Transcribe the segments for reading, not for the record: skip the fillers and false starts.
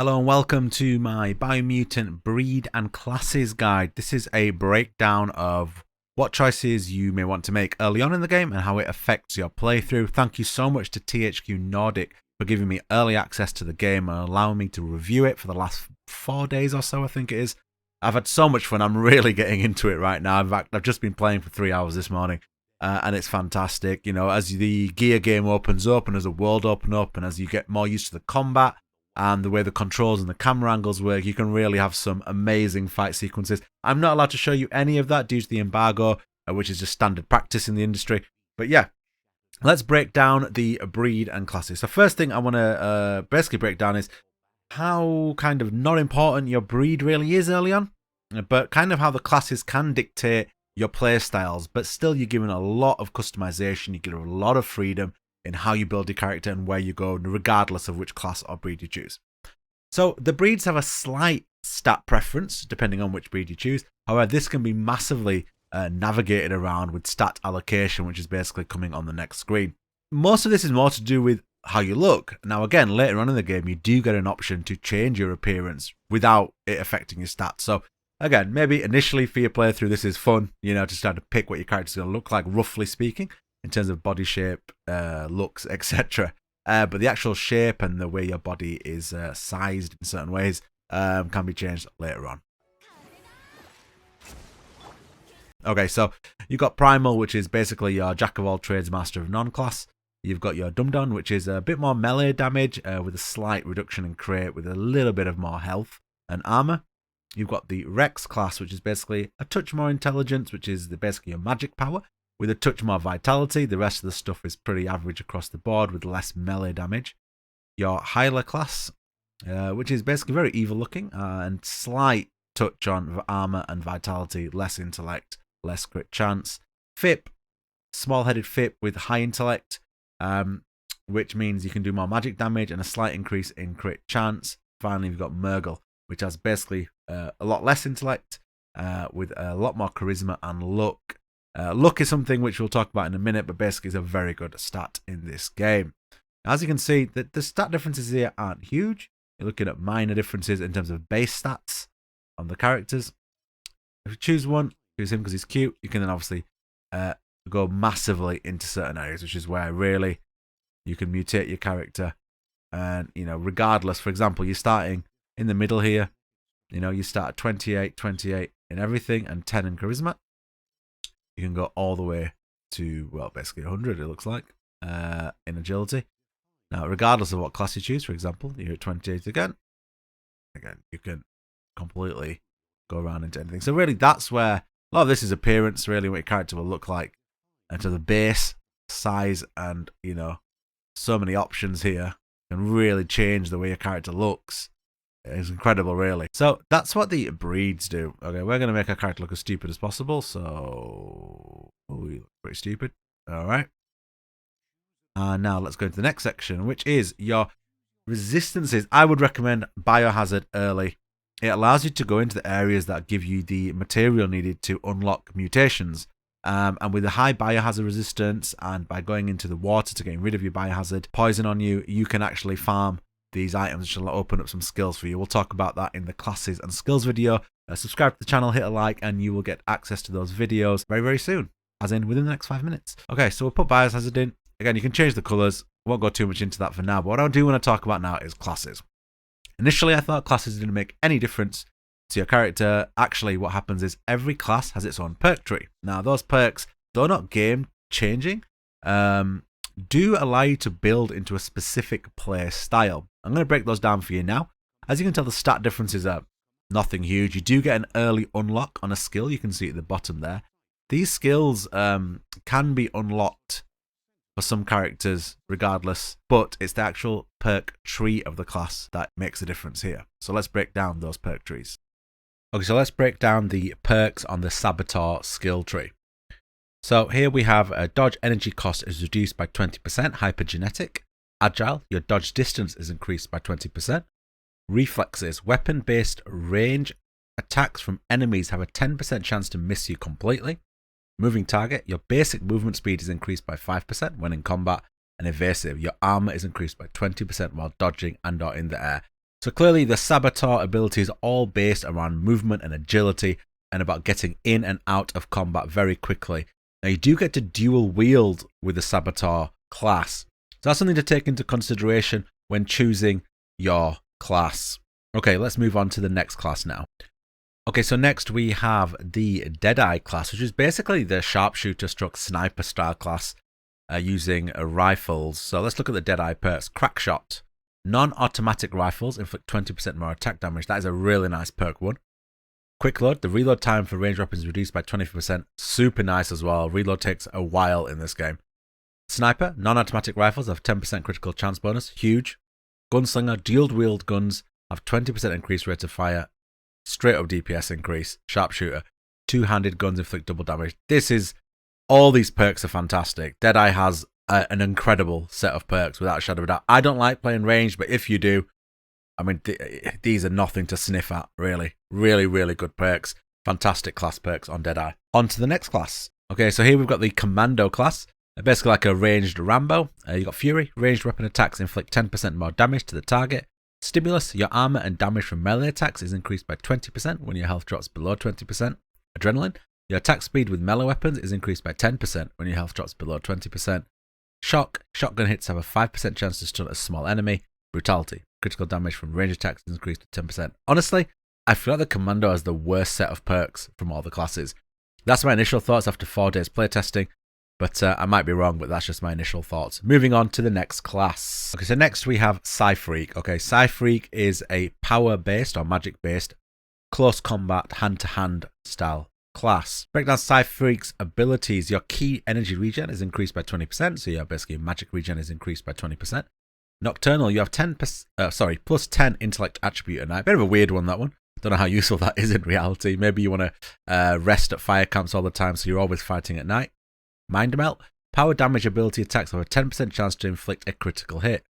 Hello and welcome to my Biomutant breed and classes guide. This is a breakdown of what choices you may want to make early on in the game and how it affects your playthrough. Thank you so much to THQ Nordic for giving me early access to the game and allowing me to review it for the last 4 days or so, I think it is. I've had so much fun. I'm really getting into it right now. In fact, I've just been playing for 3 hours this morning. And it's fantastic. You know, as the gear game opens up and as the world opens up and as you get more used to the combat and the way the controls and the camera angles work, you can really have some amazing fight sequences. I'm not allowed to show you any of that due to the embargo, which is just standard practice in the industry. But yeah, let's break down the breed and classes. So first thing I want to basically break down is how kind of not important your breed really is early on, but kind of how the classes can dictate your play styles, but still you're given a lot of customization, you get a lot of freedom in how you build your character and where you go, regardless of which class or breed you choose. So the breeds have a slight stat preference depending on which breed you choose. However, this can be massively navigated around with stat allocation, which is basically coming on the next screen. Most of this is more to do with how you look. Now again, later on in the game, you do get an option to change your appearance without it affecting your stats. So again, maybe initially for your playthrough, this is fun, you know, to start to pick what your character's going to look like, roughly speaking, in terms of body shape, looks, etc. But the actual shape and the way your body is sized in certain ways can be changed later on. Okay, so you've got Primal, which is basically your Jack of all trades, Master of none class. You've got your Dum-Dum, which is a bit more melee damage with a slight reduction in crate with a little bit of more health and armor. You've got the Rex class, which is basically a touch more intelligence, which is basically your magic power, with a touch more vitality. The rest of the stuff is pretty average across the board with less melee damage. Your Hyla class, which is basically very evil looking and slight touch on armor and vitality, less intellect, less crit chance. Fip, small-headed Fip with high intellect, which means you can do more magic damage and a slight increase in crit chance. Finally, you've got Murgle, which has basically a lot less intellect with a lot more charisma and luck. Luck is something which we'll talk about in a minute, but basically is a very good stat in this game. As you can see, the stat differences here aren't huge. You're looking at minor differences in terms of base stats on the characters. If you choose one, choose him because he's cute, you can then obviously go massively into certain areas, which is where really you can mutate your character. And, you know, regardless, for example, you're starting in the middle here. You know, you start at 28 in everything and 10 in charisma. You can go all the way to, well, basically 100, it looks like, in agility. Now, regardless of what class you choose, for example, you're at 28 again. Again, you can completely go around into anything. So really, that's where a lot of this is appearance, really, what your character will look like. And to the base, size, and, you know, so many options here can really change the way your character looks. It's incredible, really. So that's what the breeds do. Okay, we're going to make our character look as stupid as possible. So, oh, you look pretty stupid. All right. And now let's go into the next section, which is your resistances. I would recommend Biohazard early. It allows you to go into the areas that give you the material needed to unlock mutations. And with a high biohazard resistance and by going into the water to get rid of your biohazard poison on you, you can actually farm these items, which will open up some skills for you. We'll talk about that in the classes and skills video. Subscribe to the channel, hit a like, and you will get access to those videos very, very soon, as in within the next 5 minutes. Okay, so we'll put Biohazard in. Again, you can change the colors. Won't go too much into that for now, but what I do want to talk about now is classes. Initially, I thought classes didn't make any difference to your character. Actually, what happens is every class has its own perk tree. Now, those perks, though not game changing, do allow you to build into a specific play style. I'm going to break those down for you now. As you can tell, the stat differences are nothing huge. You do get an early unlock on a skill. You can see at the bottom there. These skills can be unlocked for some characters regardless, but it's the actual perk tree of the class that makes a difference here. So let's break down those perk trees. Okay, so let's break down the perks on the Saboteur skill tree. So here we have a dodge energy cost is reduced by 20%, hypergenetic. Agile, your dodge distance is increased by 20%. Reflexes, weapon-based range attacks from enemies have a 10% chance to miss you completely. Moving target, your basic movement speed is increased by 5% when in combat. And evasive, your armor is increased by 20% while dodging and or in the air. So clearly the Saboteur ability is all based around movement and agility and about getting in and out of combat very quickly. Now you do get to dual wield with the Saboteur class. So that's something to take into consideration when choosing your class. Okay, let's move on to the next class now. Okay, so next we have the Deadeye class, which is basically the sharpshooter stroke sniper style class using rifles. So let's look at the Deadeye perks. Crackshot. Non-automatic rifles inflict 20% more attack damage. That is a really nice perk one. Quick load. The reload time for ranged weapons is reduced by 20%. Super nice as well. Reload takes a while in this game. Sniper. Non-automatic rifles have 10% critical chance bonus. Huge. Gunslinger. Dual wield guns have 20% increased rate of fire. Straight up DPS increase. Sharpshooter. Two-handed guns inflict double damage. All these perks are fantastic. Deadeye has an incredible set of perks without a shadow of a doubt. I don't like playing range, but if you do, I mean, these are nothing to sniff at, really. Really, really good perks. Fantastic class perks on Deadeye. On to the next class. Okay, so here we've got the Commando class. Basically like a ranged Rambo. You've got Fury. Ranged weapon attacks inflict 10% more damage to the target. Stimulus. Your armor and damage from melee attacks is increased by 20% when your health drops below 20%. Adrenaline. Your attack speed with melee weapons is increased by 10% when your health drops below 20%. Shock. Shotgun hits have a 5% chance to stun a small enemy. Brutality. Critical damage from range attacks is increased to 10%. Honestly, I feel like the Commando has the worst set of perks from all the classes. That's my initial thoughts after 4 days playtesting, but I might be wrong, but that's just my initial thoughts. Moving on to the next class. Okay, so next we have PSI-FREAK. Okay, PSI-FREAK is a power-based or magic-based close combat hand-to-hand style class. Break down PSI-FREAK's abilities. Your key energy regen is increased by 20%, so your basically magic regen is increased by 20%. Nocturnal, you have plus 10 intellect attribute at night. Bit of a weird one, that one. Don't know how useful that is in reality. Maybe you want to rest at fire camps all the time, so you're always fighting at night. Mind Melt, power damage ability attacks have a 10% chance to inflict a critical hit.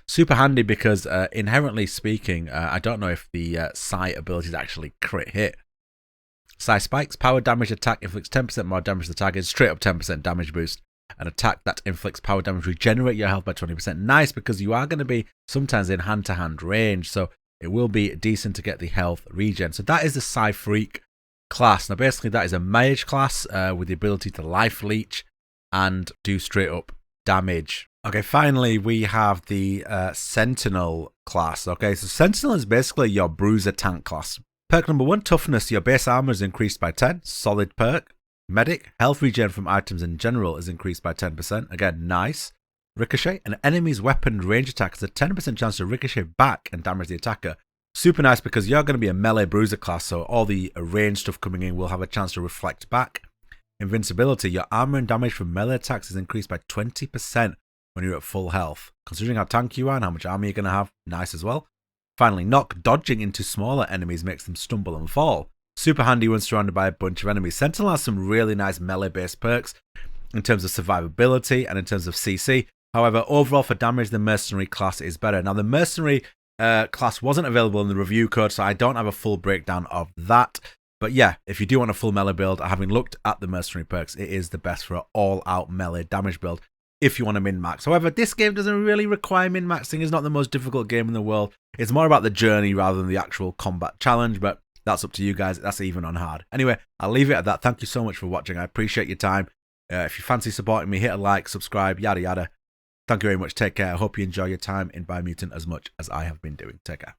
Super handy because inherently speaking, I don't know if the Psi abilities actually crit hit. Psi Spikes, power damage attack inflicts 10% more damage to the target, straight up 10% damage boost. An attack that inflicts power damage regenerate your health by 20%. Nice, because you are going to be sometimes in hand-to-hand range, so it will be decent to get the health regen. So that is the PSI-FREAK class. Now basically that is a mage class with the ability to life leech and do straight up damage. Okay, finally we have the Sentinel class. Okay, so Sentinel is basically your bruiser tank class. Perk number 1, toughness. Your base armor is increased by 10. Solid perk. Medic. Health regen from items in general is increased by 10%. Again, nice. Ricochet. An enemy's weapon range attack has a 10% chance to ricochet back and damage the attacker. Super nice because you're going to be a melee bruiser class, so all the ranged stuff coming in will have a chance to reflect back. Invincibility. Your armor and damage from melee attacks is increased by 20% when you're at full health. Considering how tanky you are and how much armor you're going to have, nice as well. Finally, knock. Dodging into smaller enemies makes them stumble and fall. Super handy when surrounded by a bunch of enemies. Sentinel has some really nice melee-based perks in terms of survivability and in terms of CC. However, overall for damage, the mercenary class is better. Now, the mercenary class wasn't available in the review code, so I don't have a full breakdown of that. But yeah, if you do want a full melee build, having looked at the mercenary perks, it is the best for an all-out melee damage build if you want to min-max. However, this game doesn't really require min-maxing. It's not the most difficult game in the world. It's more about the journey rather than the actual combat challenge, but that's up to you guys. That's even on hard. Anyway, I'll leave it at that. Thank you so much for watching. I appreciate your time. If you fancy supporting me, hit a like, subscribe, yada yada. Thank you very much. Take care. I hope you enjoy your time in Biomutant as much as I have been doing. Take care.